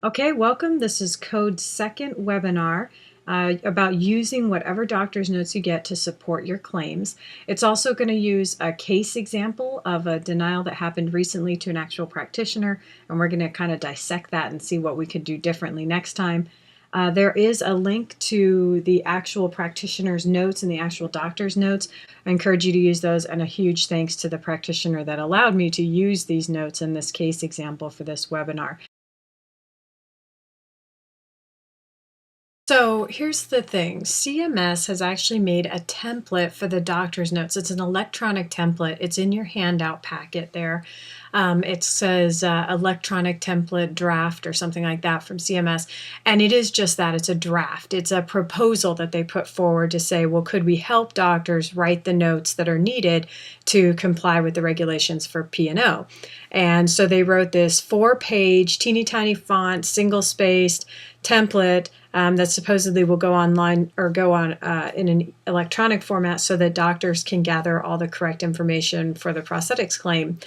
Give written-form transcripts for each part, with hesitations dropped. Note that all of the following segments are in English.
Okay, welcome. This is Code's second webinar about using whatever doctor's notes you get to support your claims. It's also going to use a case example of a denial that happened recently to an actual practitioner, and we're going to kind of dissect that and see what we could do differently next time. There is a link to the actual practitioner's notes and the actual doctor's notes. I encourage you to use those, and a huge thanks to the practitioner that allowed me to use these notes in this case example for this webinar. So here's the thing, CMS has actually made a template for the doctor's notes. It's an electronic template. It's in your handout packet there. It says electronic template draft or something like that from CMS. And it is just that, it's a draft. It's a proposal that they put forward to say, well, could we help doctors write the notes that are needed to comply with the regulations for P&O? And so they wrote this 4-page, teeny tiny font, single-spaced template that supposedly will go online or go on in an electronic format so that doctors can gather all the correct information for the prosthetics claim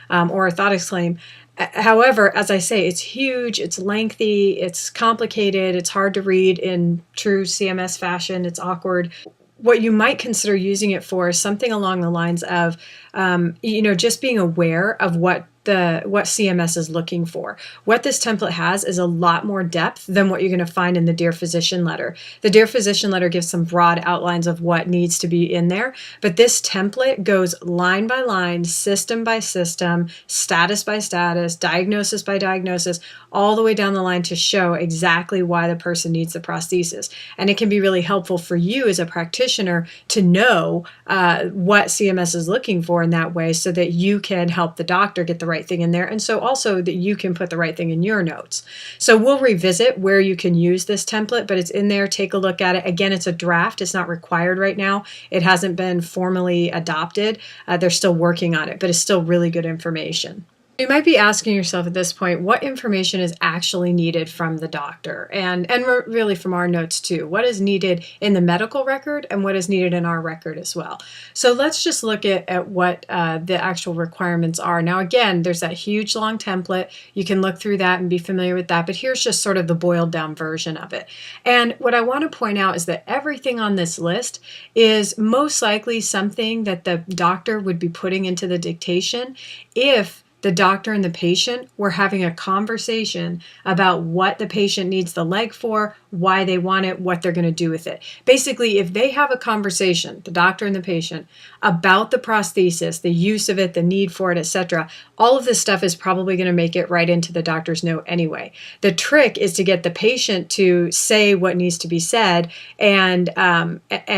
or orthotics claim. However, as I say, it's huge, it's lengthy, it's complicated, it's hard to read in true CMS fashion, it's awkward. What you might consider using it for is something along the lines of, just being aware of what CMS is looking for. What this template has is a lot more depth than what you're going to find in the Dear Physician letter. The Dear Physician letter gives some broad outlines of what needs to be in there, but this template goes line by line, system by system, status by status, diagnosis by diagnosis, all the way down the line to show exactly why the person needs the prosthesis. And it can be really helpful for you as a practitioner to know what CMS is looking for in that way so that you can help the doctor get the right thing in there, and so also that you can put the right thing in your notes. So we'll revisit where you can use this template, but it's in there. Take a look at it. Again, it's a draft. It's not required right now. It hasn't been formally adopted. They're still working on it, but it's still really good information. You might be asking yourself at this point, what information is actually needed from the doctor and really from our notes too? What is needed in the medical record and what is needed in our record as well? So let's just look at what the actual requirements are. Now, again, there's that huge long template. You can look through that and be familiar with that, but here's just sort of the boiled down version of it. And what I want to point out is that everything on this list is most likely something that the doctor would be putting into the dictation if the doctor and the patient were having a conversation about what the patient needs the leg for, why they want it, what they're going to do with it. Basically, if they have a conversation, the doctor and the patient, about the prosthesis, the use of it, the need for it, etc., all of this stuff is probably going to make it right into the doctor's note anyway. The trick is to get the patient to say what needs to be said and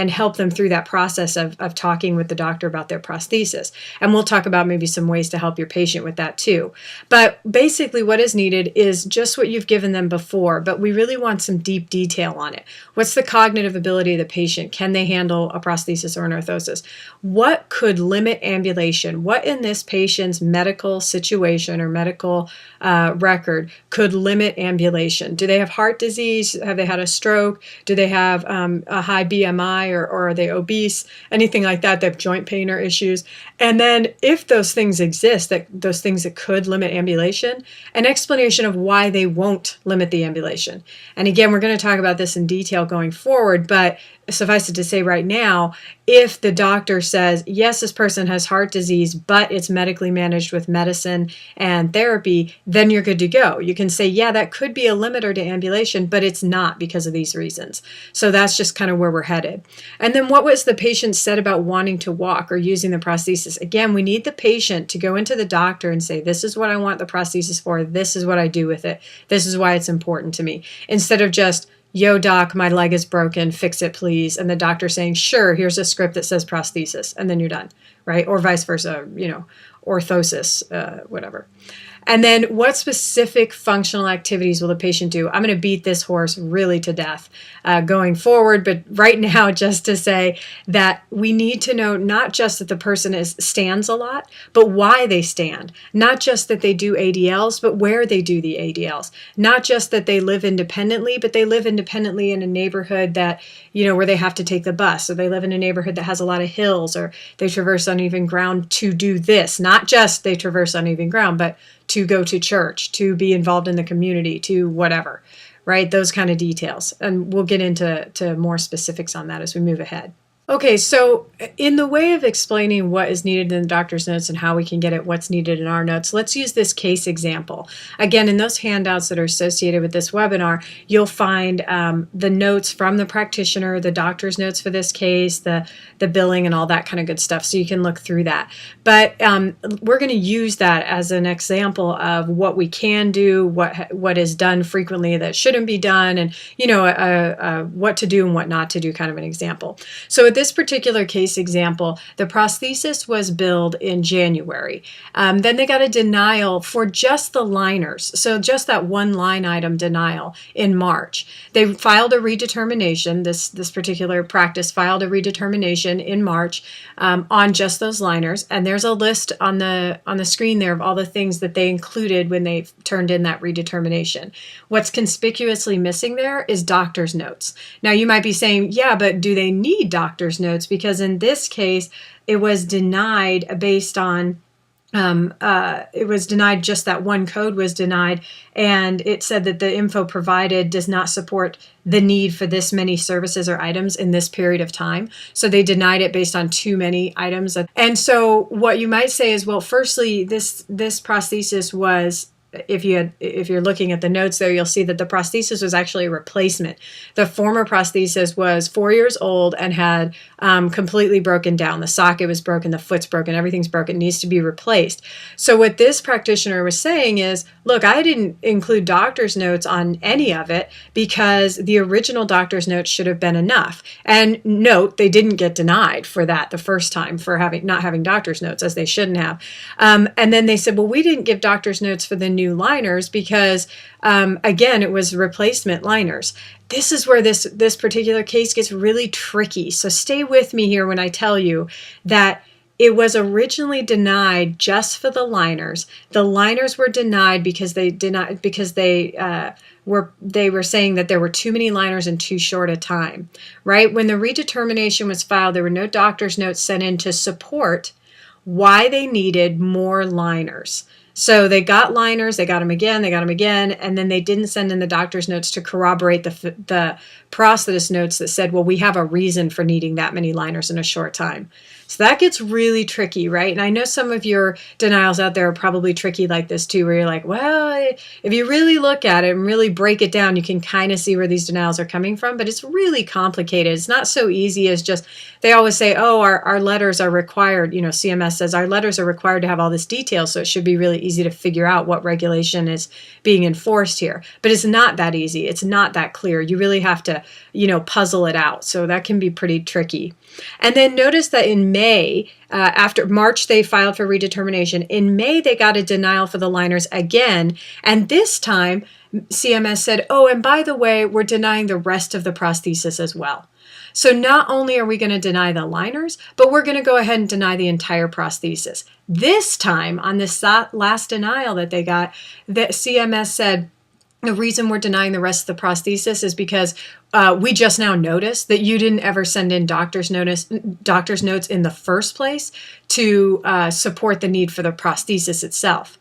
help them through that process of talking with the doctor about their prosthesis. And we'll talk about maybe some ways to help your patient with that too. But basically what is needed is just what you've given them before, but we really want some deep detail on it. What's the cognitive ability of the patient? Can they handle a prosthesis or an orthosis? What could limit ambulation? What in this patient's medical situation or medical record could limit ambulation? Do they have heart disease? Have they had a stroke? Do they have a high BMI or are they obese? Anything like that? They have joint pain or issues. And then if those things exist, those things that could limit ambulation, an explanation of why they won't limit the ambulation. And again, we're going to talk about this in detail going forward, but suffice it to say right now, if the doctor says, yes, this person has heart disease, but it's medically managed with medicine and therapy, then you're good to go. You can say, yeah, that could be a limiter to ambulation, but it's not because of these reasons. So that's just kind of where we're headed. And then what was the patient said about wanting to walk or using the prosthesis? Again, we need the patient to go into the doctor and say, this is what I want the prosthesis for. This is what I do with it. This is why it's important to me. Instead of just, yo, doc, my leg is broken, fix it, please. And the doctor saying, sure, here's a script that says prosthesis, and then you're done, right? Or vice versa, orthosis, whatever. And then what specific functional activities will the patient do? I'm going to beat this horse really to death going forward, but right now just to say that we need to know not just that the person stands a lot, but why they stand. Not just that they do ADLs, but where they do the ADLs. Not just that they live independently, but they live independently in a neighborhood that, where they have to take the bus, or they live in a neighborhood that has a lot of hills, or they traverse uneven ground to do this. Not just they traverse uneven ground, but to go to church, to be involved in the community, to whatever, right? Those kind of details. And we'll get into more specifics on that as we move ahead. Okay, so in the way of explaining what is needed in the doctor's notes and how we can get at what's needed in our notes, let's use this case example. Again, in those handouts that are associated with this webinar, you'll find the notes from the practitioner, the doctor's notes for this case, the billing and all that kind of good stuff, so you can look through that. But we're going to use that as an example of what we can do, what is done frequently that shouldn't be done, and what to do and what not to do, kind of an example. So with this particular case example, the prosthesis was billed in January. Then they got a denial for just the liners, so just that one line item denial in March. They filed a redetermination. This particular practice filed a redetermination in March on just those liners, and there's a list on the screen there of all the things that they included when they turned in that redetermination. What's conspicuously missing there is doctor's notes. Now you might be saying, yeah, but do they need doctor's notes? Because in this case, it was denied based on it was denied, just that one code was denied, and it said that the info provided does not support the need for this many services or items in this period of time. So they denied it based on too many items. And so what you might say is, well, firstly, this prosthesis was, if you're looking at the notes there, you'll see that the prosthesis was actually a replacement. The former prosthesis was 4 years old and had completely broken down. The socket was broken, the foot's broken, everything's broken, needs to be replaced. So what this practitioner was saying is, look, I didn't include doctor's notes on any of it because the original doctor's notes should have been enough. And note, they didn't get denied for that the first time, for not having doctor's notes, as they shouldn't have. And then they said, well, we didn't give doctor's notes for the new liners because, again, it was replacement liners. This is where this particular case gets really tricky. So stay with me here when I tell you that it was originally denied just for the liners. The liners were denied because they were saying that there were too many liners in too short a time. Right? When the redetermination was filed, there were no doctor's notes sent in to support why they needed more liners. So they got liners, they got them again, and then they didn't send in the doctor's notes to corroborate the prosthetist notes that said, well, we have a reason for needing that many liners in a short time. So that gets really tricky, right? And I know some of your denials out there are probably tricky like this too, where you're like, well, if you really look at it and really break it down, you can kind of see where these denials are coming from, but it's really complicated. It's not so easy as just, they always say, oh, our letters are required, CMS says our letters are required to have all this detail, so it should be really easy to figure out what regulation is being enforced here. But it's not that easy. It's not that clear. You really have to, puzzle it out. So that can be pretty tricky. And then notice that in May, after March, they filed for redetermination. In May, they got a denial for the liners again. And this time, CMS said, oh, and by the way, we're denying the rest of the prosthesis as well. So not only are we going to deny the liners, but we're going to go ahead and deny the entire prosthesis. This time, on this last denial that they got, that CMS said, the reason we're denying the rest of the prosthesis is because we just now noticed that you didn't ever send in doctor's notes in the first place to support the need for the prosthesis itself.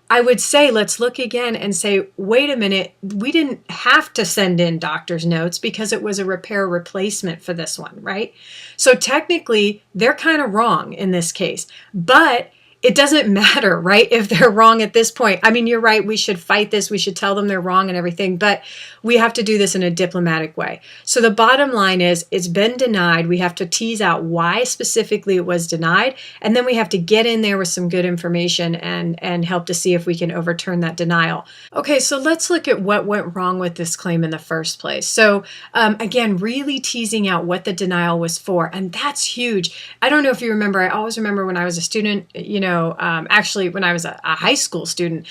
I would say, let's look again and say, wait a minute, we didn't have to send in doctor's notes because it was a repair replacement for this one, right? So technically, they're kind of wrong in this case, but it doesn't matter, right, if they're wrong at this point. I mean, you're right, we should fight this, we should tell them they're wrong and everything, but we have to do this in a diplomatic way. So the bottom line is, it's been denied. We have to tease out why specifically it was denied, and then we have to get in there with some good information and help to see if we can overturn that denial. Okay, so let's look at what went wrong with this claim in the first place. So again, really teasing out what the denial was for, and that's huge. I don't know if you remember, I always remember when I was a student, actually when I was a high school student,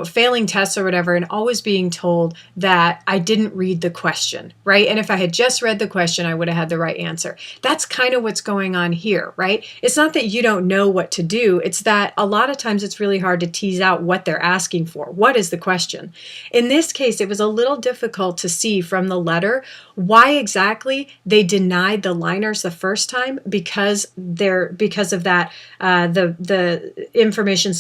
failing tests or whatever, and always being told that I didn't read the question, right? And if I had just read the question, I would have had the right answer. That's kind of what's going on here, right? It's not that you don't know what to do. It's that a lot of times it's really hard to tease out what they're asking for. What is the question? In this case, it was a little difficult to see from the letter why exactly they denied the liners the first time, because of that, the the information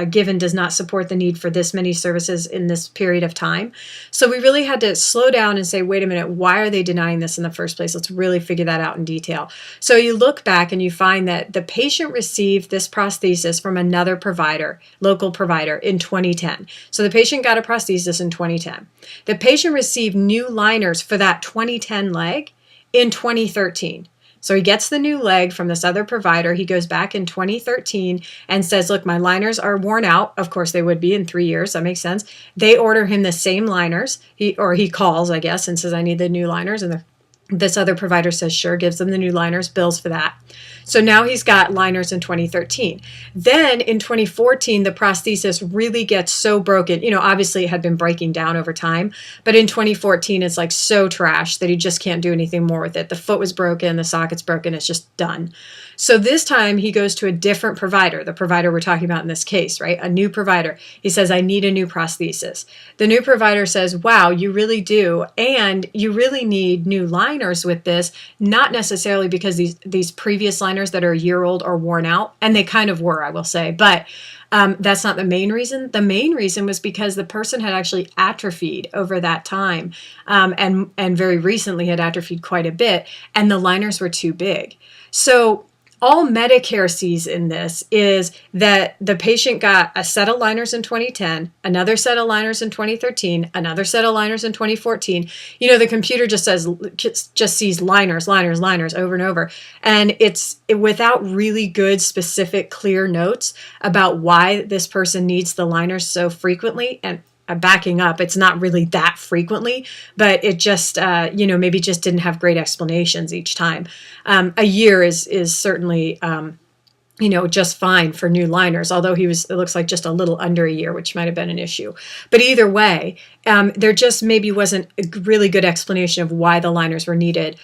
given does not support the need for this many services in this period of time. So we really had to slow down and say, wait a minute, why are they denying this in the first place? Let's really figure that out in detail. So you look back and you find that the patient received this prosthesis from another provider, local provider, in 2010. So the patient got a prosthesis in 2010. The patient received new liners for that 2010 leg in 2013. So he gets the new leg from this other provider. He goes back in 2013 and says, look, my liners are worn out. Of course, they would be in 3 years. That makes sense. They order him the same liners. He calls, I guess, and says, I need the new liners. And this other provider says, sure, gives them the new liners, bills for that. So now he's got liners in 2013. Then in 2014, the prosthesis really gets so broken. Obviously it had been breaking down over time, but in 2014, it's like so trashed that he just can't do anything more with it. The foot was broken, the socket's broken, it's just done. So this time he goes to a different provider, the provider we're talking about in this case, right? A new provider. He says, I need a new prosthesis. The new provider says, wow, you really do. And you really need new liners with this, not necessarily because these previous liners that are a year old are worn out. And they kind of were, I will say. But that's not the main reason. The main reason was because the person had actually atrophied over that time, and very recently had atrophied quite a bit, and the liners were too big. So all Medicare sees in this is that the patient got a set of liners in 2010, another set of liners in 2013, another set of liners in 2014. The computer just sees liners over and over. And it's without really good, specific, clear notes about why this person needs the liners so frequently. And backing up, it's not really that frequently, but it just, maybe just didn't have great explanations each time. A year is certainly, just fine for new liners, although it looks like just a little under a year, which might have been an issue. But either way, there just maybe wasn't a really good explanation of why the liners were needed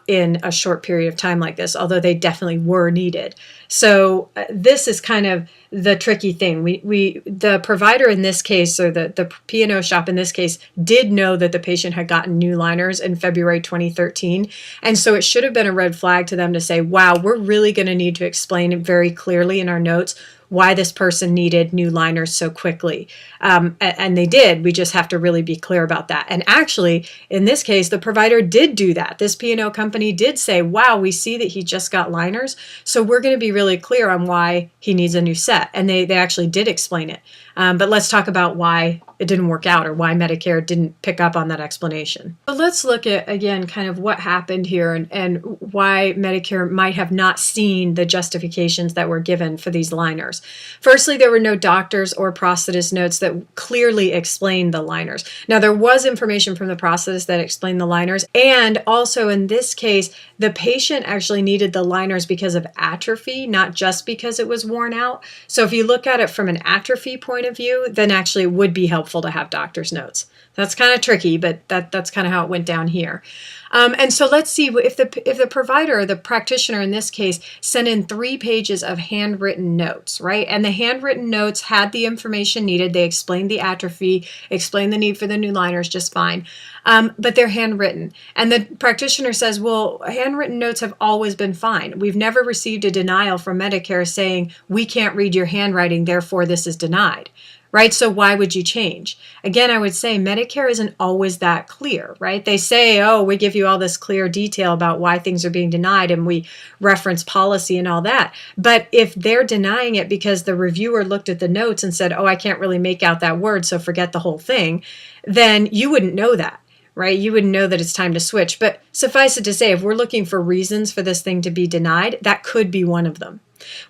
in a short period of time like this, although they definitely were needed. So this is kind of the tricky thing. The provider in this case, or the P&O shop in this case, did know that the patient had gotten new liners in February 2013. And so it should have been a red flag to them to say, wow, we're really going to need to explain it very clearly in our notes why this person needed new liners so quickly. And they did. We just have to really be clear about that. And actually, in this case, the provider did do that. This P&O company did say, wow, we see that he just got liners, so we're going to be really clear on why he needs a new set. And they actually did explain it. But let's talk about why it didn't work out, or why Medicare didn't pick up on that explanation. But let's look at, again, kind of what happened here and why Medicare might have not seen the justifications that were given for these liners. Firstly, there were no doctors or prosthetist notes that clearly explained the liners. Now, there was information from the prosthetist that explained the liners, and also in this case, the patient actually needed the liners because of atrophy, not just because it was worn out. So if you look at it from an atrophy point of view, then actually it would be helpful to have doctor's notes. That's kind of tricky, but that's kind of how it went down here. And so let's see if the provider, or the practitioner in this case, sent in 3 pages of handwritten notes, right? And the handwritten notes had the information needed. They explained the atrophy, explained the need for the new liners just fine. But they're handwritten. And the practitioner says, well, handwritten notes have always been fine. We've never received a denial from Medicare saying, we can't read your handwriting, therefore this is denied. Right? So why would you change? Again, I would say Medicare isn't always that clear, right? They say, oh, we give you all this clear detail about why things are being denied, and we reference policy and all that. But if they're denying it because the reviewer looked at the notes and said, oh, I can't really make out that word, so forget the whole thing, then you wouldn't know that. Right? You wouldn't know that it's time to switch. But suffice it to say, if we're looking for reasons for this thing to be denied, that could be one of them.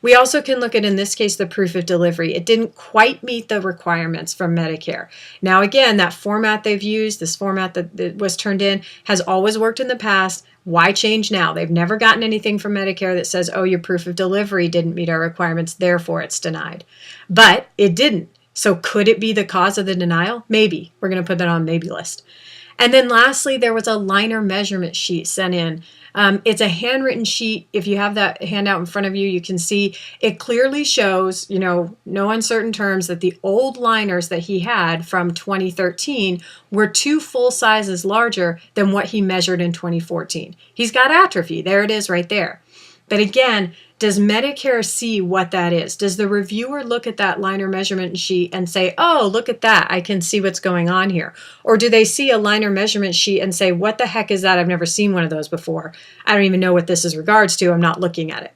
We also can look at, in this case, the proof of delivery. It didn't quite meet the requirements from Medicare. Now, again, that format they've used, this format that was turned in, has always worked in the past. Why change now? They've never gotten anything from Medicare that says, oh, your proof of delivery didn't meet our requirements, therefore it's denied. But it didn't. So could it be the cause of the denial? Maybe. We're going to put that on maybe list. And then lastly, there was a liner measurement sheet sent in. It's a handwritten sheet. If you have that handout in front of you, you can see it clearly shows, no uncertain terms, that the old liners that he had from 2013 were 2 full sizes larger than what he measured in 2014. He's got atrophy. There it is right there. But again, does Medicare see what that is? Does the reviewer look at that liner measurement sheet and say, oh, look at that, I can see what's going on here? Or do they see a liner measurement sheet and say, what the heck is that? I've never seen one of those before. I don't even know what this is regards to. I'm not looking at it,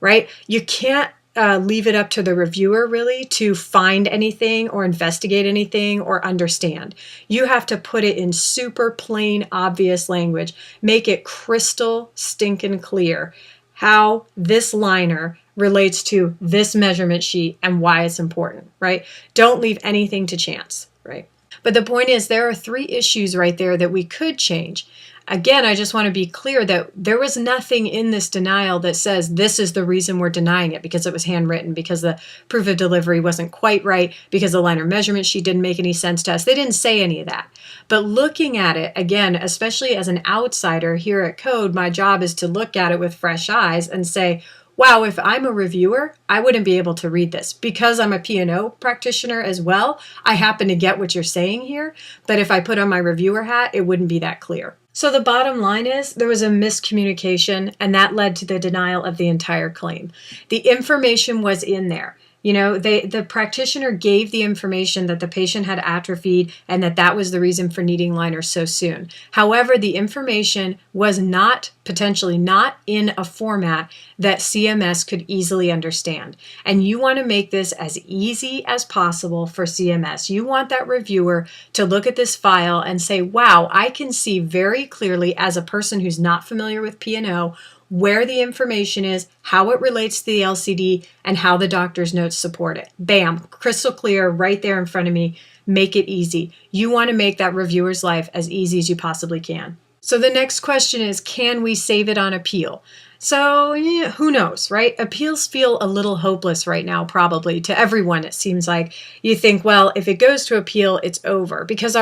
right? You can't leave it up to the reviewer really to find anything or investigate anything or understand. You have to put it in super plain, obvious language. Make it crystal stinking clear how this liner relates to this measurement sheet and why it's important, right? Don't leave anything to chance, right? But the point is, there are 3 issues right there that we could change. Again, I just want to be clear that there was nothing in this denial that says this is the reason we're denying it, because it was handwritten, because the proof of delivery wasn't quite right, because the liner measurement sheet didn't make any sense to us. They didn't say any of that. But looking at it, again, especially as an outsider here at Code, my job is to look at it with fresh eyes and say, wow, if I'm a reviewer, I wouldn't be able to read this. Because I'm a P&O practitioner as well, I happen to get what you're saying here. But if I put on my reviewer hat, it wouldn't be that clear. So the bottom line is there was a miscommunication, and that led to the denial of the entire claim. The information was in there. You know, the practitioner gave the information that the patient had atrophied and that was the reason for needing liners so soon. However, the information was potentially not in a format that CMS could easily understand. And you want to make this as easy as possible for CMS. You want that reviewer to look at this file and say, wow, I can see very clearly as a person who's not familiar with P&O where the information is, how it relates to the LCD, and how the doctor's notes support it. Bam, crystal clear right there in front of me. Make it easy. You want to make that reviewer's life as easy as you possibly can. So the next question is, can we save it on appeal? So yeah, who knows, right? Appeals feel a little hopeless right now, probably to everyone. It seems like you think, well, if it goes to appeal, it's over. Because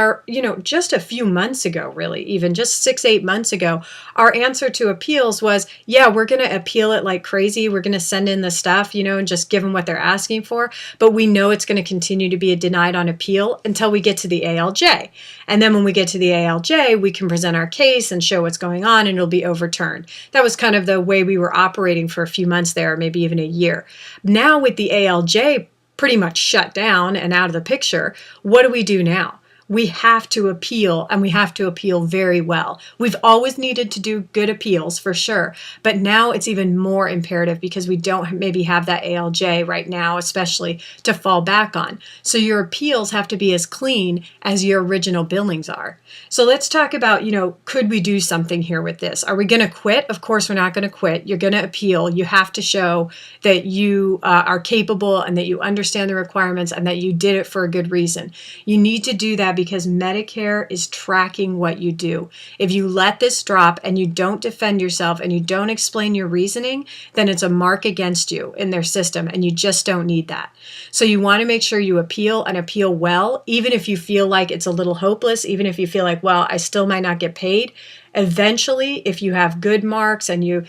just a few months ago, really, even just 6-8 months ago, our answer to appeals was, yeah, we're going to appeal it like crazy. We're going to send in the stuff, and just give them what they're asking for. But we know it's going to continue to be denied on appeal until we get to the ALJ. And then when we get to the ALJ, we can present our case and show what's going on, and it'll be overturned. That was kind of the way we were operating for a few months there, maybe even a year. Now with the ALJ pretty much shut down and out of the picture, what do we do now? We have to appeal, and we have to appeal very well. We've always needed to do good appeals for sure, but now it's even more imperative because we don't maybe have that ALJ right now, especially to fall back on. So your appeals have to be as clean as your original billings are. So let's talk about, could we do something here with this? Are we going to quit? Of course, we're not going to quit. You're going to appeal. You have to show that you are capable and that you understand the requirements and that you did it for a good reason. You need to do that because Medicare is tracking what you do. If you let this drop and you don't defend yourself and you don't explain your reasoning, then it's a mark against you in their system, and you just don't need that. So you want to make sure you appeal and appeal well, even if you feel like it's a little hopeless, even if you feel like, well, I still might not get paid. Eventually, if you have good marks and you're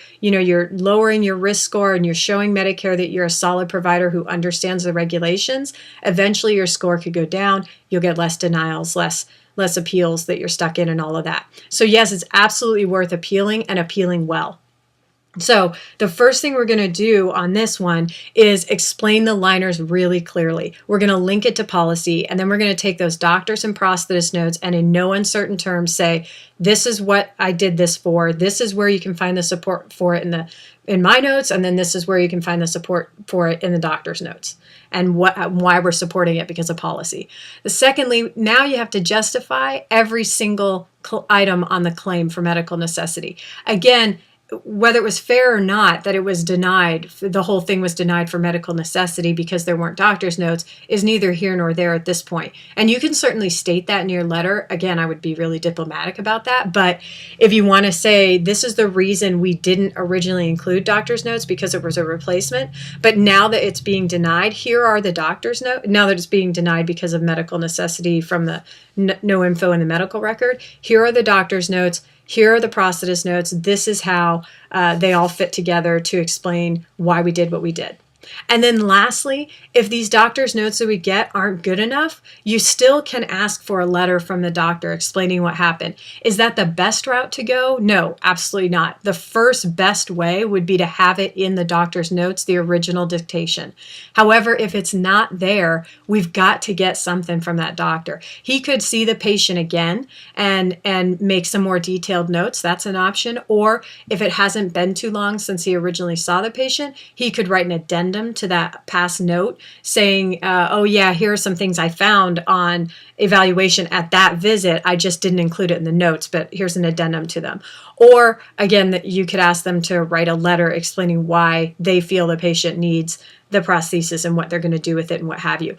lowering your risk score and you're showing Medicare that you're a solid provider who understands the regulations, eventually your score could go down. You'll get less denials, less appeals that you're stuck in and all of that. So yes, it's absolutely worth appealing and appealing well. So the first thing we're going to do on this one is explain the liners really clearly. We're going to link it to policy, and then we're going to take those doctors and prosthetist notes and in no uncertain terms say, this is what I did this for. This is where you can find the support for it in my notes, and then this is where you can find the support for it in the doctor's notes, and why we're supporting it because of policy. Secondly, now you have to justify every single item on the claim for medical necessity. Again, whether it was fair or not that it was denied, the whole thing was denied for medical necessity because there weren't doctor's notes, is neither here nor there at this point. And you can certainly state that in your letter. Again, I would be really diplomatic about that. But if you want to say, this is the reason we didn't originally include doctor's notes because it was a replacement, but now that it's being denied, here are the doctor's notes. Now that it's being denied because of medical necessity from the no info in the medical record, here are the doctor's notes. Here are the prosthetist notes. This is how they all fit together to explain why we did what we did. And then lastly, if these doctor's notes that we get aren't good enough, you still can ask for a letter from the doctor explaining what happened. Is that the best route to go? No, absolutely not. The first best way would be to have it in the doctor's notes, the original dictation. However, if it's not there, we've got to get something from that doctor. He could see the patient again and make some more detailed notes. That's an option. Or if it hasn't been too long since he originally saw the patient, he could write an addendum to that past note saying, oh yeah, here are some things I found on evaluation at that visit. I just didn't include it in the notes, but here's an addendum to them. Or again, that you could ask them to write a letter explaining why they feel the patient needs the prosthesis and what they're going to do with it and what have you.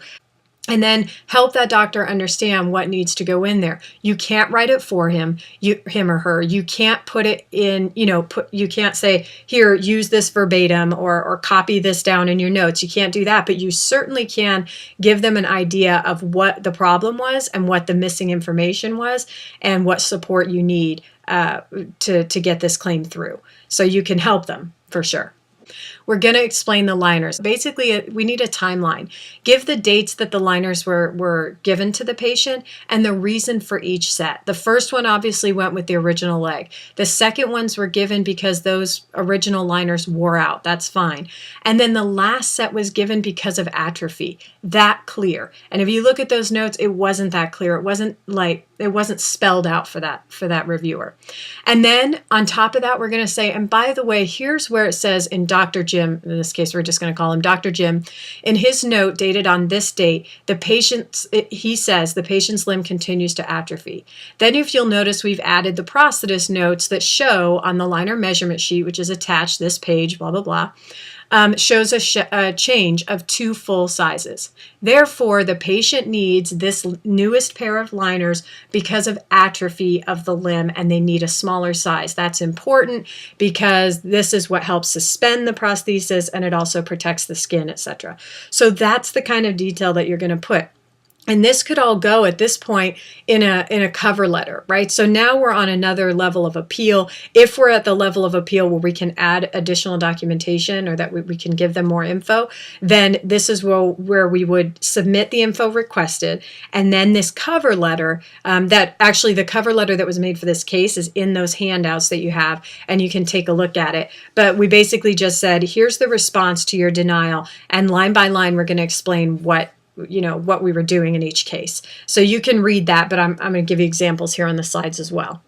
And then help that doctor understand what needs to go in there. You can't write it for him, him or her. You can't put it in, you can't say, here, use this verbatim or copy this down in your notes. You can't do that, but you certainly can give them an idea of what the problem was and what the missing information was and what support you need to get this claim through. So you can help them for sure. We're going to explain the liners. Basically, we need a timeline. Give the dates that the liners were given to the patient and the reason for each set. The first one obviously went with the original leg. The second ones were given because those original liners wore out. That's fine. And then the last set was given because of atrophy. That clear. And if you look at those notes, it wasn't that clear. It wasn't spelled out for that reviewer. And then on top of that, we're going to say, and by the way, here's where it says in Dr. Jim, in this case, we're just going to call him Dr. Jim, in his note dated on this date, he says the patient's limb continues to atrophy. Then if you'll notice, we've added the prosthetist notes that show on the liner measurement sheet, which is attached this page, blah, blah, blah, shows a change of 2 full sizes. Therefore, the patient needs this newest pair of liners because of atrophy of the limb, and they need a smaller size. That's important because this is what helps suspend the prosthesis, and it also protects the skin, etc. So that's the kind of detail that you're going to put. And this could all go at this point in a cover letter, right? So now we're on another level of appeal. If we're at the level of appeal where we can add additional documentation or that we can give them more info, then this is where we would submit the info requested. And then this cover letter, the cover letter that was made for this case is in those handouts that you have, and you can take a look at it. But we basically just said, here's the response to your denial. And line by line, we're going to explain what we were doing in each case. So you can read that, but I'm going to give you examples here on the slides as well.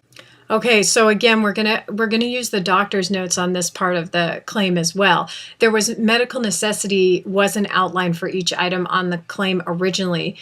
Okay, so again, we're gonna use the doctor's notes on this part of the claim as well. There was medical necessity wasn't outlined for each item on the claim originally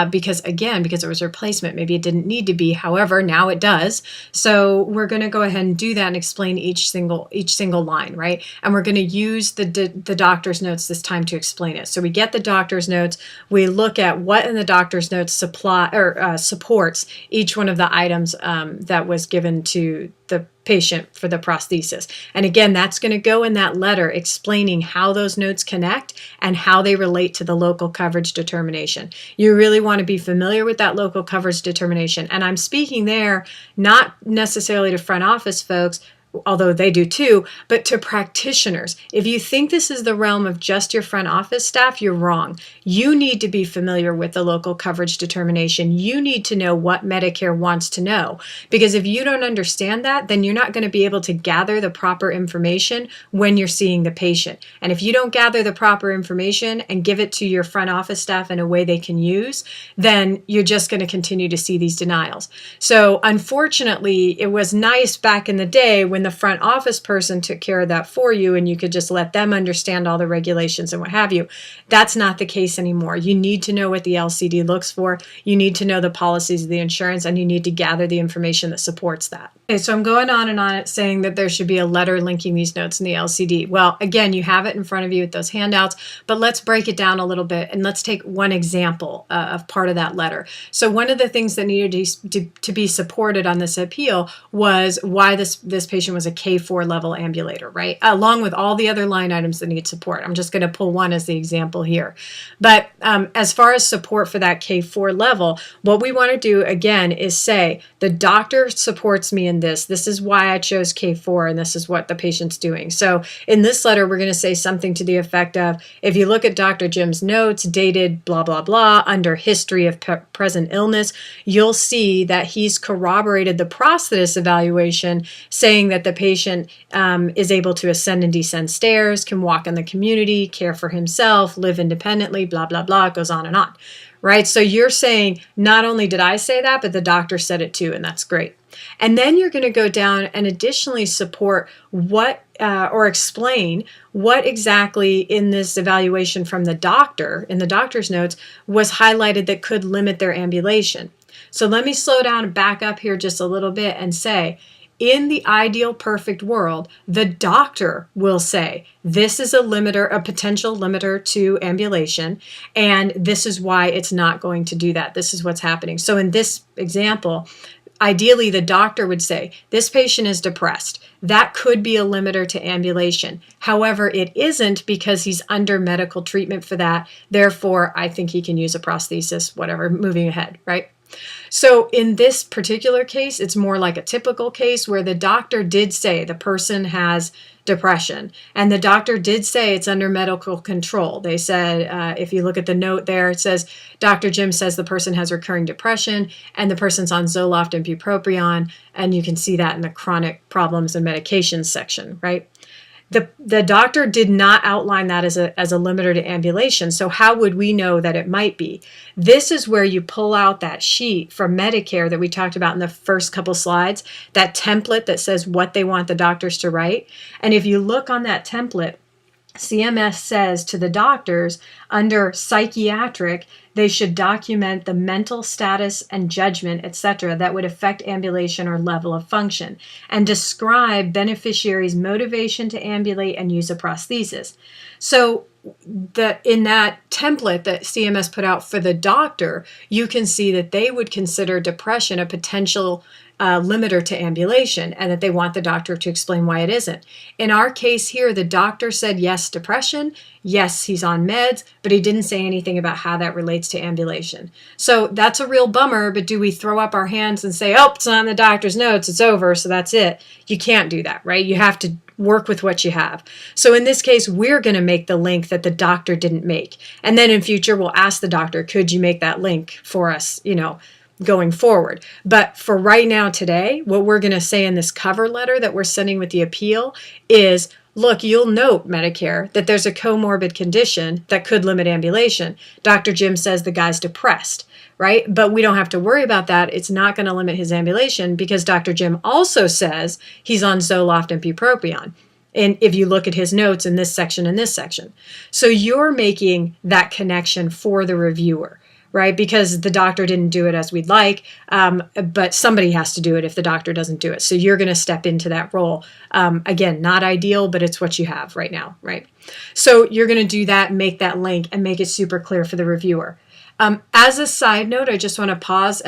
because it was a replacement. Maybe it didn't need to be. However, now it does. So we're going to go ahead and do that and explain each single line, right? And we're going to use the doctor's notes this time to explain it. So we get the doctor's notes. We look at what in the doctor's notes supports each one of the items that was given to the patient for the prosthesis. And again, that's going to go in that letter explaining how those notes connect and how they relate to the local coverage determination. You really want to be familiar with that local coverage determination. And I'm speaking there not necessarily to front office folks, although they do too, but to practitioners. If you think this is the realm of just your front office staff, you're wrong. You need to be familiar with the local coverage determination. You need to know what Medicare wants to know. Because if you don't understand that, then you're not going to be able to gather the proper information when you're seeing the patient. And if you don't gather the proper information and give it to your front office staff in a way they can use, then you're just going to continue to see these denials. So unfortunately, it was nice back in the day when the front office person took care of that for you and you could just let them understand all the regulations and what have you. That's not the case anymore. You need to know what the LCD looks for. You need to know the policies of the insurance, and you need to gather the information that supports that. Okay, so I'm going on and on it saying that there should be a letter linking these notes in the LCD. Well, again, you have it in front of you with those handouts, but let's break it down a little bit and let's take one example of part of that letter. So one of the things that needed to be supported on this appeal was why this patient was a K4 level ambulator, right? Along with all the other line items that need support. I'm just going to pull one as the example here. But as far as support for that K4 level, what we want to do again is say the doctor supports me in this. This is why I chose K4, and this is what the patient's doing. So in this letter, we're going to say something to the effect of, if you look at Dr. Jim's notes dated blah, blah, blah, under history of present illness, you'll see that he's corroborated the prosthetist evaluation, saying that the patient is able to ascend and descend stairs, can walk in the community, care for himself, live independently, blah, blah, blah. It goes on and on. Right? So you're saying, not only did I say that, but the doctor said it too, and that's great. And then you're going to go down and additionally support what or explain what exactly in this evaluation from the doctor, in the doctor's notes, was highlighted that could limit their ambulation. So let me slow down and back up here just a little bit and say, in the ideal perfect world, the doctor will say, this is a limiter, a potential limiter to ambulation, and this is why it's not going to do that. This is what's happening. So in this example, ideally, the doctor would say, this patient is depressed. That could be a limiter to ambulation. However, it isn't because he's under medical treatment for that. Therefore, I think he can use a prosthesis, whatever, moving ahead, right? So in this particular case, it's more like a typical case where the doctor did say the person has depression, and the doctor did say it's under medical control. They said, if you look at the note there, it says, Dr. Jim says the person has recurring depression and the person's on Zoloft and bupropion, and you can see that in the chronic problems and medications section, right? The doctor did not outline that as a limiter to ambulation, so how would we know that it might be? This is where you pull out that sheet from Medicare that we talked about in the first couple slides, that template that says what they want the doctors to write. And if you look on that template, CMS says to the doctors under psychiatric, they should document the mental status and judgment, etc., that would affect ambulation or level of function, and describe beneficiaries' motivation to ambulate and use a prosthesis. So in that template that CMS put out for the doctor, you can see that they would consider depression a potential limiter to ambulation, and that they want the doctor to explain why it isn't. In our case here, the doctor said yes, depression, yes, he's on meds, but he didn't say anything about how that relates to ambulation. So that's a real bummer, but do we throw up our hands and say, oh, it's not in the doctor's notes, it's over, so that's it? You can't do that, right? You have to work with what you have. So in this case, we're going to make the link that the doctor didn't make. And then in future, we'll ask the doctor, could you make that link for us, going forward? But for right now today, what we're going to say in this cover letter that we're sending with the appeal is, look, you'll note, Medicare, that there's a comorbid condition that could limit ambulation. Dr. Jim says the guy's depressed, right? But we don't have to worry about that. It's not going to limit his ambulation because Dr. Jim also says he's on Zoloft and bupropion. And if you look at his notes in this section and this section. So you're making that connection for the reviewer, right? Because the doctor didn't do it as we'd like, but somebody has to do it if the doctor doesn't do it. So you're going to step into that role. Again, not ideal, but it's what you have right now, right? So you're going to do that, make that link, and make it super clear for the reviewer. As a side note, I just want to pause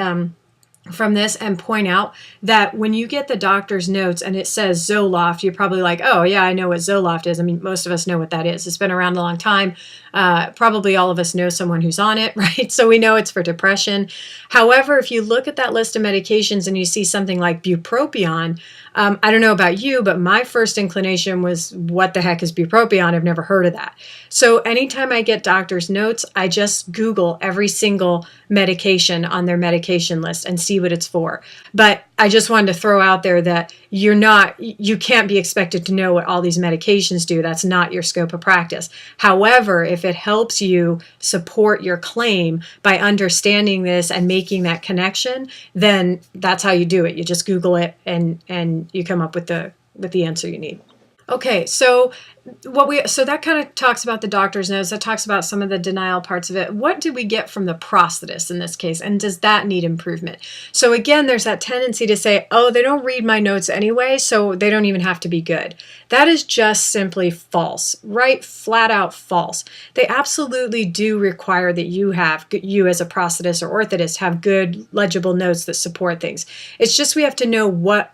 from this and point out that when you get the doctor's notes and it says Zoloft, you're probably like, oh yeah, I know what Zoloft is. I mean, most of us know what that is. It's been around a long time. Probably all of us know someone who's on it, right? So we know it's for depression. However, if you look at that list of medications and you see something like bupropion, I don't know about you, but my first inclination was, what the heck is bupropion? I've never heard of that. So anytime I get doctor's notes, I just Google every single medication on their medication list and see what it's for. But I just wanted to throw out there that you can't be expected to know what all these medications do. That's not your scope of practice. However, if it helps you support your claim by understanding this and making that connection, then that's how you do it. You just Google it and you come up with the answer you need. Okay, so that kind of talks about the doctor's notes. That talks about some of the denial parts of it. What did we get from the prosthetist in this case, and does that need improvement? So again, there's that tendency to say, oh, they don't read my notes anyway, so they don't even have to be good. That is just simply false, right? Flat out false. They absolutely do require that you as a prosthetist or orthotist have good legible notes that support things. It's just we have to know what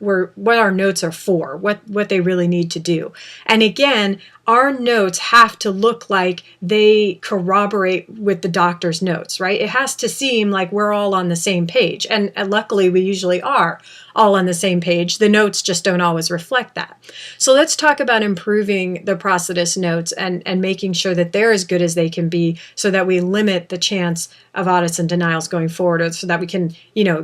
our notes are for, what they really need to do. And again, our notes have to look like they corroborate with the doctor's notes, right? It has to seem like we're all on the same page. And luckily, we usually are all on the same page. The notes just don't always reflect that. So let's talk about improving the prosthetist notes and making sure that they're as good as they can be so that we limit the chance of audits and denials going forward, or so that we can,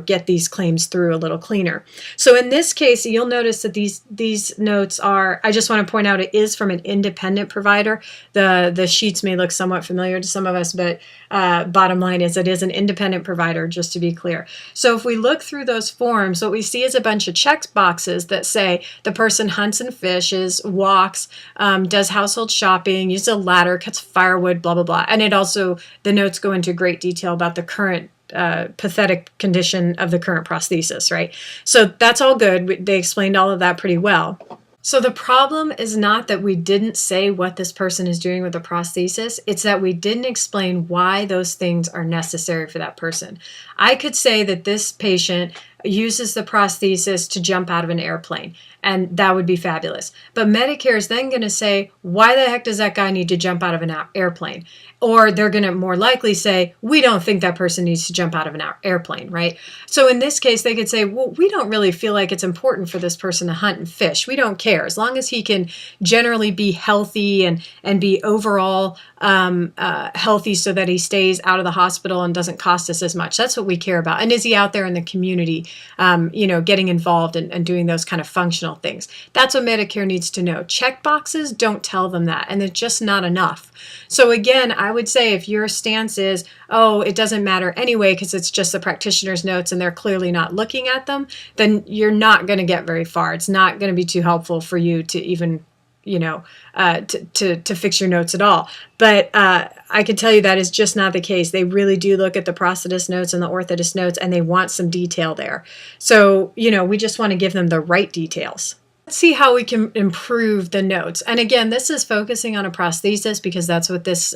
get these claims through a little cleaner. So in this case, you'll notice that these notes are, I just want to point out, it is from an independent provider. The sheets may look somewhat familiar to some of us, but bottom line is it is an independent provider, just to be clear. So if we look through those forms, what we see is a bunch of check boxes that say the person hunts and fishes, walks, does household shopping, uses a ladder, cuts firewood, blah, blah, blah. And it also, the notes go into great detail about the current pathetic condition of the current prosthesis, right? So that's all good. They explained all of that pretty well. So the problem is not that we didn't say what this person is doing with the prosthesis. It's that we didn't explain why those things are necessary for that person. I could say that this patient uses the prosthesis to jump out of an airplane, and that would be fabulous. But Medicare is then going to say, why the heck does that guy need to jump out of an airplane? Or they're going to more likely say, we don't think that person needs to jump out of an airplane, right? So in this case, they could say, well, we don't really feel like it's important for this person to hunt and fish. We don't care. As long as he can generally be healthy and be overall healthy so that he stays out of the hospital and doesn't cost us as much. That's what we care about. And is he out there in the community, getting involved and doing those kind of functional things? That's what Medicare needs to know. Check boxes don't tell them that, and it's just not enough. So again, I would say if your stance is, oh, it doesn't matter anyway because it's just the practitioner's notes and they're clearly not looking at them, then you're not going to get very far. It's not going to be too helpful for you to even to fix your notes at all. But I can tell you that is just not the case. They really do look at the prosthetist notes and the orthotist notes, and they want some detail there. So, we just want to give them the right details. Let's see how we can improve the notes. And again, this is focusing on a prosthesis because that's what this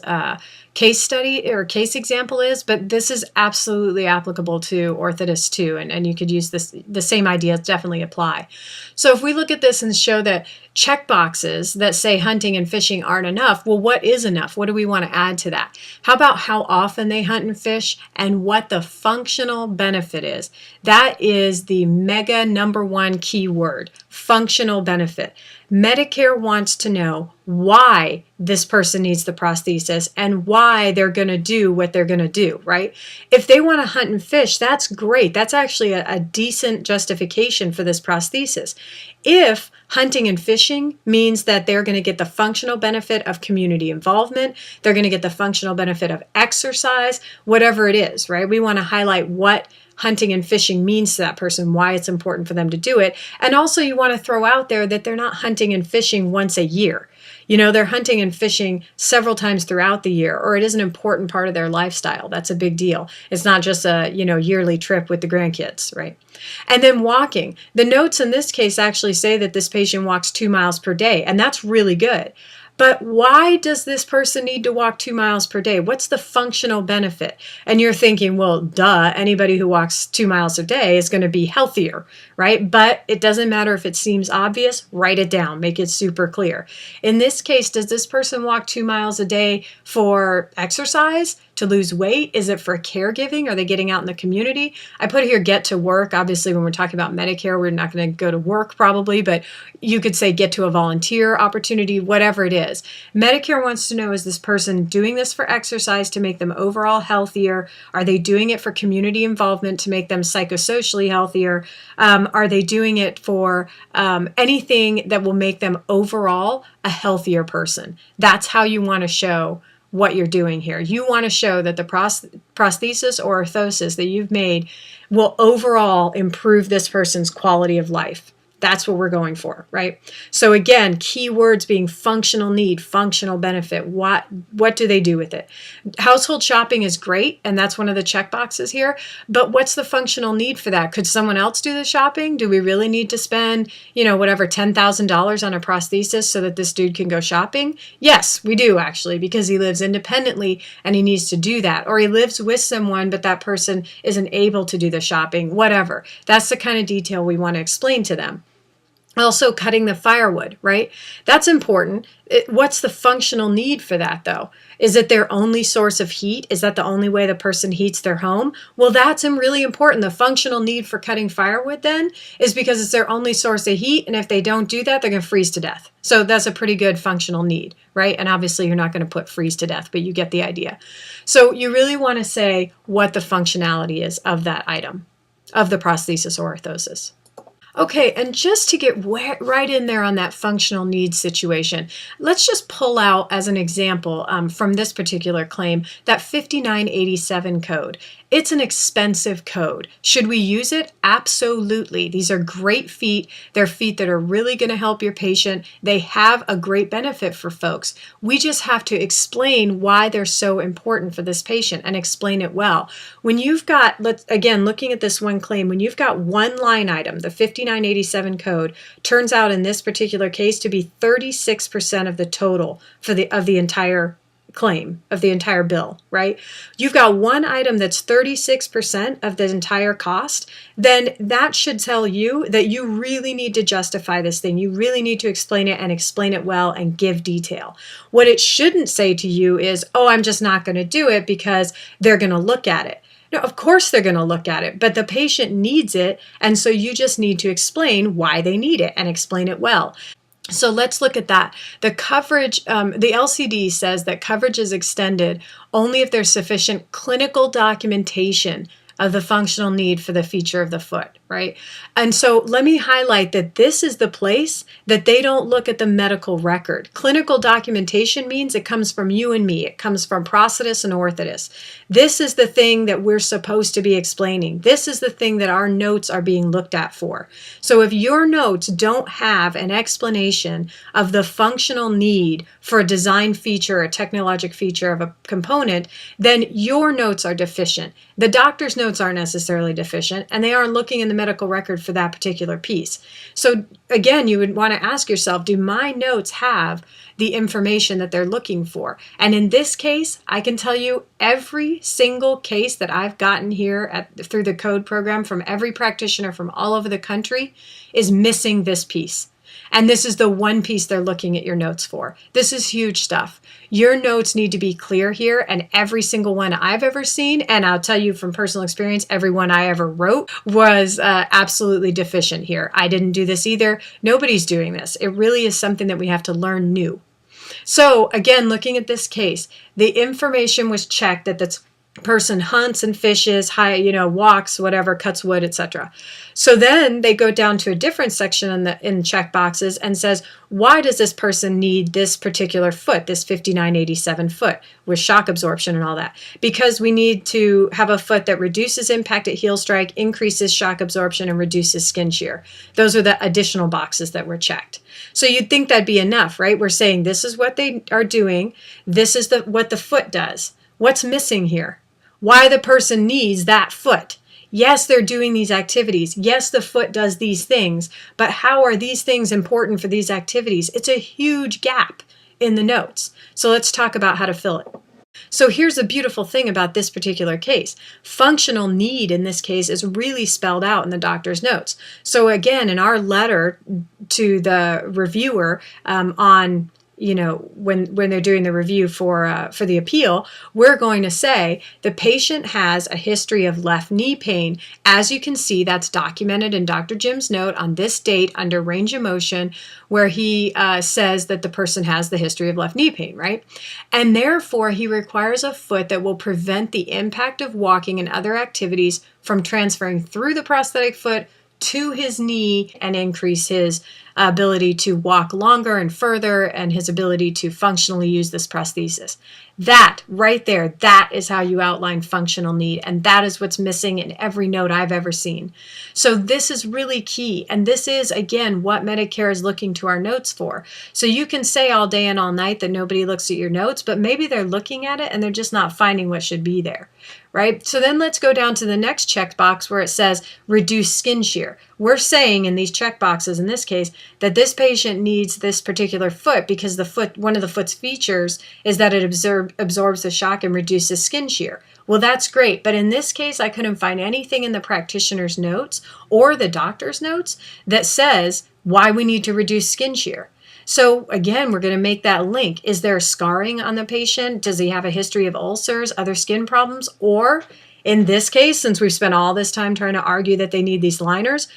case study or case example is, but this is absolutely applicable to orthotists too, and you could use the same ideas definitely apply. So if we look at this and show that check boxes that say hunting and fishing aren't enough, well, what is enough? What do we want to add to that? How about how often they hunt and fish and what the functional benefit is? That is the mega number one key word, functional benefit. Medicare wants to know why this person needs the prosthesis and why they're going to do what they're going to do, right? If they want to hunt and fish, that's great. That's actually a decent justification for this prosthesis. If hunting and fishing means that they're going to get the functional benefit of community involvement, they're going to get the functional benefit of exercise, whatever it is, right? We want to highlight what hunting and fishing means to that person, why it's important for them to do it. And also you want to throw out there that they're not hunting and fishing once a year. They're hunting and fishing several times throughout the year, or it is an important part of their lifestyle. That's a big deal. It's not just a, yearly trip with the grandkids, right? And then walking. The notes in this case actually say that this patient walks 2 miles per day, and that's really good. But why does this person need to walk 2 miles per day? What's the functional benefit? And you're thinking, well, duh, anybody who walks 2 miles a day is going to be healthier, right? But it doesn't matter if it seems obvious, write it down, make it super clear. In this case, does this person walk 2 miles a day for exercise, to lose weight? Is it for caregiving? Are they getting out in the community? I put here get to work. Obviously, when we're talking about Medicare, we're not going to go to work probably, but you could say get to a volunteer opportunity, whatever it is. Medicare wants to know, is this person doing this for exercise to make them overall healthier? Are they doing it for community involvement to make them psychosocially healthier? Are they doing it for anything that will make them overall a healthier person? That's how you want to show what you're doing here. You want to show that the prosthesis or orthosis that you've made will overall improve this person's quality of life. That's what we're going for, right? So again, keywords being functional need, functional benefit. What do they do with it? Household shopping is great, and that's one of the check boxes here. But what's the functional need for that? Could someone else do the shopping? Do we really need to spend, whatever, $10,000 on a prosthesis so that this dude can go shopping? Yes, we do actually, because he lives independently and he needs to do that. Or he lives with someone, but that person isn't able to do the shopping, whatever. That's the kind of detail we want to explain to them. Also, cutting the firewood, right? That's important. What's the functional need for that, though? Is it their only source of heat? Is that the only way the person heats their home? Well, that's really important. The functional need for cutting firewood then is because it's their only source of heat. And if they don't do that, they're going to freeze to death. So that's a pretty good functional need, right? And obviously, you're not going to put freeze to death, but you get the idea. So you really want to say what the functionality is of that item, of the prosthesis or orthosis. Okay, and just to get right in there on that functional needs situation, let's just pull out as an example from this particular claim that 5987 code. It's an expensive code. Should we use it? Absolutely. These are great feet. They're feet that are really going to help your patient. They have a great benefit for folks. We just have to explain why they're so important for this patient and explain it well. When you've got, again, looking at this one claim, when you've got one line item, the 5987 code turns out in this particular case to be 36% of the total of the entire claim, of the entire bill, right? You've got one item that's 36% of the entire cost, then that should tell you that you really need to justify this thing. You really need to explain it and explain it well and give detail. What it shouldn't say to you is, oh, I'm just not going to do it because they're going to look at it. No, of course they're going to look at it, but the patient needs it, and so you just need to explain why they need it and explain it well. So let's look at that. The coverage, the LCD says that coverage is extended only if there's sufficient clinical documentation of the functional need for the feature of the foot, right? And so let me highlight that this is the place that they don't look at the medical record. Clinical documentation means it comes from you and me. It comes from prosthetists and orthotists. This is the thing that we're supposed to be explaining. This is the thing that our notes are being looked at for. So if your notes don't have an explanation of the functional need for a design feature, a technologic feature of a component, then your notes are deficient. The doctor's notes aren't necessarily deficient, and they aren't looking in the medical record for that particular piece. So again, you would want to ask yourself, do my notes have the information that they're looking for? And in this case, I can tell you every single case that I've gotten here through the code program from every practitioner from all over the country is missing this piece. And this is the one piece they're looking at your notes for. This is huge stuff. Your notes need to be clear here, and every single one I've ever seen, and I'll tell you from personal experience, every one I ever wrote was absolutely deficient here. I didn't do this either. Nobody's doing this. It really is something that we have to learn new. So again, looking at this case, the information was checked that this person hunts and fishes, walks, whatever, cuts wood, etc. So then they go down to a different section in check boxes and says, why does this person need this particular foot, this 5987 foot with shock absorption and all that? Because we need to have a foot that reduces impact at heel strike, increases shock absorption, and reduces skin shear. Those are the additional boxes that were checked. So you'd think that'd be enough, right? We're saying this is what they are doing. This is what the foot does. What's missing here? Why the person needs that foot? Yes, they're doing these activities. Yes, the foot does these things, but how are these things important for these activities? It's a huge gap in the notes. So let's talk about how to fill it. So here's the beautiful thing about this particular case. Functional need in this case is really spelled out in the doctor's notes. So again, in our letter to the reviewer on when they're doing the review for the appeal, we're going to say the patient has a history of left knee pain. As you can see, that's documented in Dr. Jim's note on this date under range of motion, where he says that the person has the history of left knee pain, right? And therefore, he requires a foot that will prevent the impact of walking and other activities from transferring through the prosthetic foot to his knee and increase his ability to walk longer and further and his ability to functionally use this prosthesis. That right there, that is how you outline functional need, and that is what's missing in every note I've ever seen. So this is really key, and this is, again, what Medicare is looking to our notes for. So you can say all day and all night that nobody looks at your notes, but maybe they're looking at it and they're just not finding what should be there, right? So then let's go down to the next checkbox where it says reduce skin shear. We're saying in these checkboxes, in this case, that this patient needs this particular foot because one of the foot's features is that it absorbs the shock and reduces skin shear. Well, that's great, but in this case, I couldn't find anything in the practitioner's notes or the doctor's notes that says why we need to reduce skin shear. So again, we're going to make that link. Is there scarring on the patient? Does he have a history of ulcers, other skin problems? Or in this case, since we've spent all this time trying to argue that they need these liners,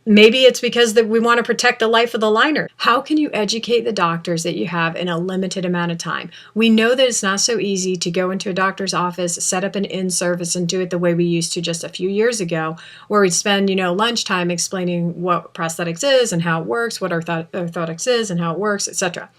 maybe it's because that we want to protect the life of the liner. How can you educate the doctors that you have in a limited amount of time? We know that it's not so easy to go into a doctor's office, set up an in-service, and do it the way we used to just a few years ago, where we'd spend, lunchtime explaining what prosthetics is and how it works, what orthotics is and how it works, etc.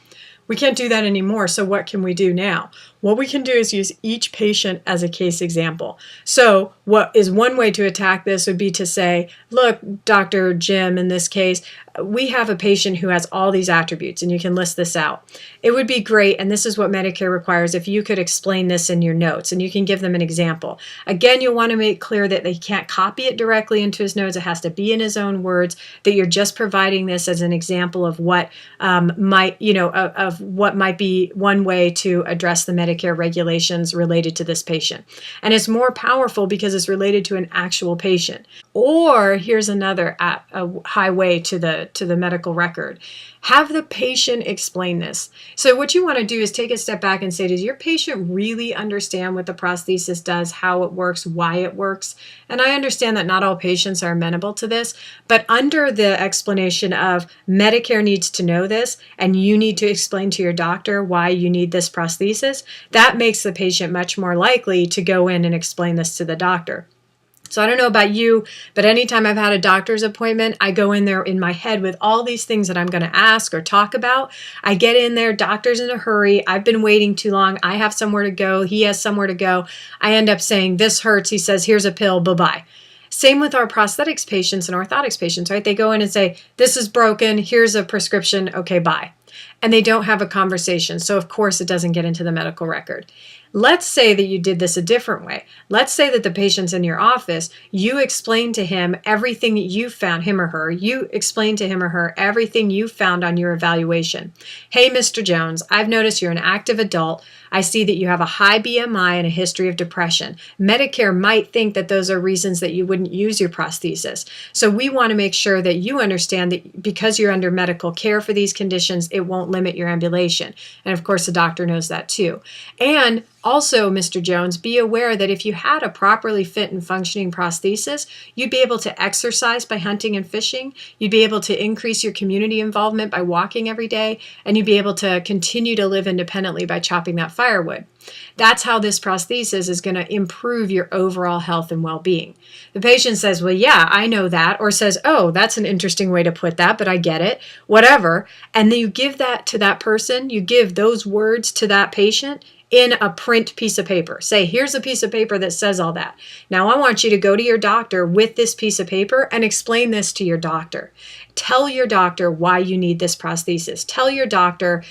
We can't do that anymore, so what can we do now? What we can do is use each patient as a case example. So what is one way to attack this would be to say, look, Dr. Jim, in this case, we have a patient who has all these attributes, and you can list this out. It would be great, and this is what Medicare requires, if you could explain this in your notes, and you can give them an example. Again, you'll want to make clear that they can't copy it directly into his notes. It has to be in his own words, that you're just providing this as an example of what might be one way to address the Medicare regulations related to this patient. And it's more powerful because it's related to an actual patient. Or here's another a highway to the medical record. Have the patient explain this. So what you want to do is take a step back and say, does your patient really understand what the prosthesis does, how it works, why it works? And I understand that not all patients are amenable to this, but under the explanation of Medicare needs to know this, and you need to explain to your doctor why you need this prosthesis, that makes the patient much more likely to go in and explain this to the doctor. So I don't know about you, but anytime I've had a doctor's appointment, I go in there in my head with all these things that I'm going to ask or talk about. I get in there, doctor's in a hurry. I've been waiting too long. I have somewhere to go. He has somewhere to go. I end up saying, this hurts. He says, here's a pill. Bye-bye. Same with our prosthetics patients and orthotics patients, right? They go in and say, this is broken. Here's a prescription. Okay, bye. And they don't have a conversation. So of course it doesn't get into the medical record. Let's say that you did this a different way. Let's say that the patient's in your office, you explain to him everything that you found, him or her, you explain to him or her everything you found on your evaluation. Hey, Mr. Jones, I've noticed you're an active adult. I see that you have a high BMI and a history of depression. Medicare might think that those are reasons that you wouldn't use your prosthesis. So we want to make sure that you understand that because you're under medical care for these conditions, it won't limit your ambulation. And of course, the doctor knows that too. And also, Mr. Jones, be aware that if you had a properly fit and functioning prosthesis, you'd be able to exercise by hunting and fishing, you'd be able to increase your community involvement by walking every day, and you'd be able to continue to live independently by chopping that firewood. That's how this prosthesis is going to improve your overall health and well-being. The patient says, well, yeah, I know that, or says, oh, that's an interesting way to put that, but I get it, whatever. And then you give that to that person, you give those words to that patient in a print piece of paper. Say, here's a piece of paper that says all that. Now I want you to go to your doctor with this piece of paper and explain this to your doctor. Tell your doctor why you need this prosthesis. Tell your doctor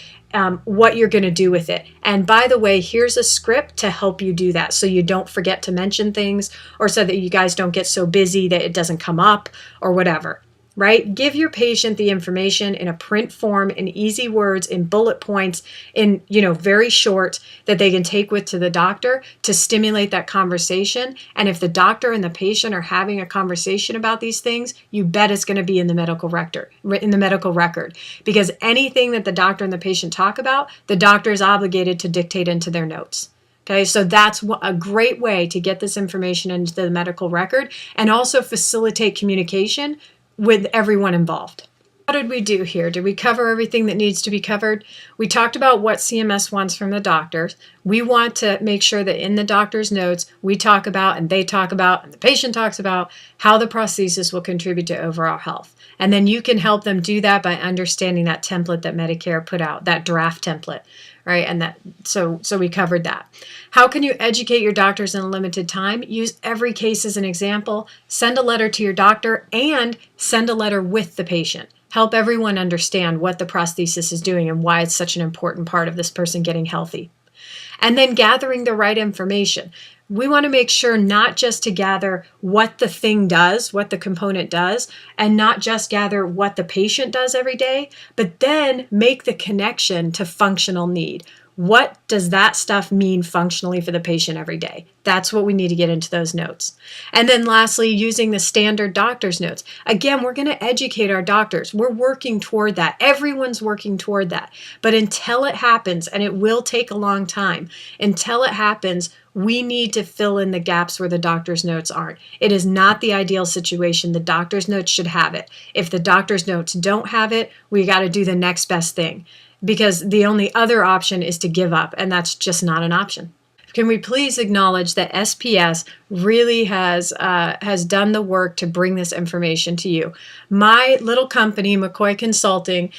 what you're going to do with it. And by the way, here's a script to help you do that so you don't forget to mention things, or so that you guys don't get so busy that it doesn't come up or whatever. Right? Give your patient the information in a print form, in easy words, in bullet points, in, very short, that they can take with to the doctor to stimulate that conversation. And if the doctor and the patient are having a conversation about these things, you bet it's going to be in the medical record, because anything that the doctor and the patient talk about, the doctor is obligated to dictate into their notes. Okay, so that's a great way to get this information into the medical record and also facilitate communication with everyone involved. How did we do here? Did we cover everything that needs to be covered? We talked about what CMS wants from the doctors. We want to make sure that in the doctor's notes, we talk about, and they talk about, and the patient talks about how the prosthesis will contribute to overall health. And then you can help them do that by understanding that template that Medicare put out, that draft template, right? And so we covered that. How can you educate your doctors in a limited time? Use every case as an example. Send a letter to your doctor and send a letter with the patient. Help everyone understand what the prosthesis is doing and why it's such an important part of this person getting healthy. And then gathering the right information. We want to make sure not just to gather what the thing does, what the component does, and not just gather what the patient does every day, but then make the connection to functional need. What does that stuff mean functionally for the patient every day? That's what we need to get into those notes. And then lastly, using the standard doctor's notes. Again, we're going to educate our doctors. We're working toward that. Everyone's working toward that. But until it happens, and it will take a long time, until it happens, we need to fill in the gaps where the doctor's notes aren't. It is not the ideal situation. The doctor's notes should have it. If the doctor's notes don't have it, we got to do the next best thing, because the only other option is to give up, and that's just not an option. Can we please acknowledge that SPS really has done the work to bring this information to you? My little company, McCoy Consulting,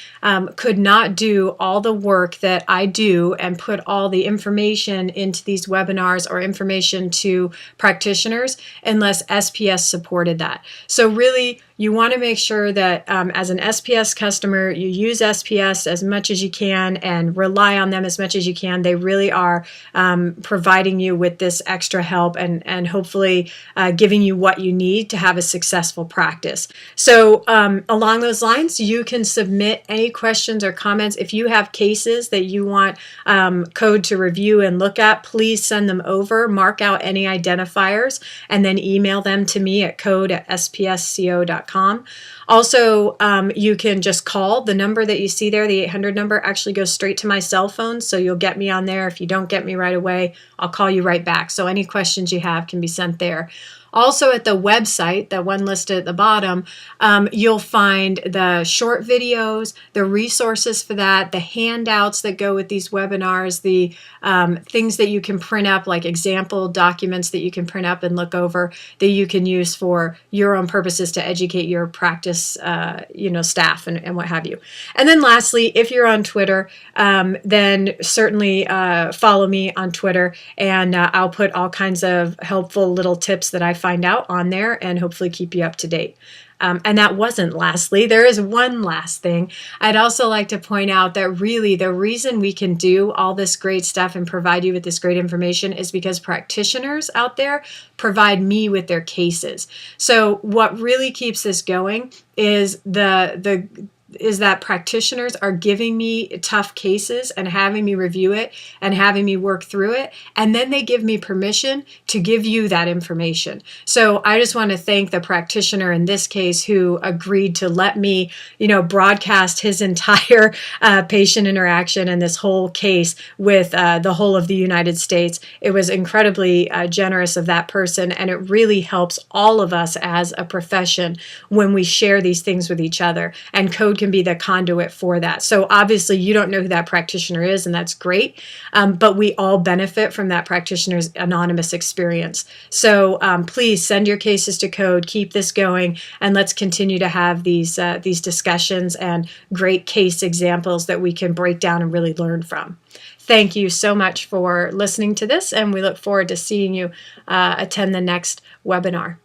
could not do all the work that I do and put all the information into these webinars or information to practitioners unless SPS supported that. So really, you want to make sure that as an SPS customer, you use SPS as much as you can and rely on them as much as you can. They really are providing you with this extra help and hopefully giving you what you need to have a successful practice. So along those lines, you can submit any questions or comments. If you have cases that you want Code to review and look at, please send them over, mark out any identifiers, and then email them to me at code@spsco.com. Also, you can just call the number that you see there. The 800 number actually goes straight to my cell phone, so you'll get me on there. If you don't get me right away, I'll call you right back. So any questions you have can be sent there. Also at the website, that one listed at the bottom, you'll find the short videos, the resources for that, the handouts that go with these webinars, the things that you can print up, like example documents that you can print up and look over that you can use for your own purposes to educate your practice, staff and what have you. And then lastly, if you're on Twitter, then certainly follow me on Twitter, and I'll put all kinds of helpful little tips that I find out on there and hopefully keep you up to date. And that wasn't lastly. There is one last thing. I'd also like to point out that really the reason we can do all this great stuff and provide you with this great information is because practitioners out there provide me with their cases. So what really keeps this going is that practitioners are giving me tough cases and having me review it and having me work through it. And then they give me permission to give you that information. So I just want to thank the practitioner in this case who agreed to let me, broadcast his entire patient interaction and this whole case with the whole of the United States. It was incredibly generous of that person. And it really helps all of us as a profession when we share these things with each other. And Code can be the conduit for that. So obviously you don't know who that practitioner is, and that's great, but we all benefit from that practitioner's anonymous experience. So please send your cases to Code, keep this going, and let's continue to have these discussions and great case examples that we can break down and really learn from. Thank you so much for listening to this, and we look forward to seeing you attend the next webinar.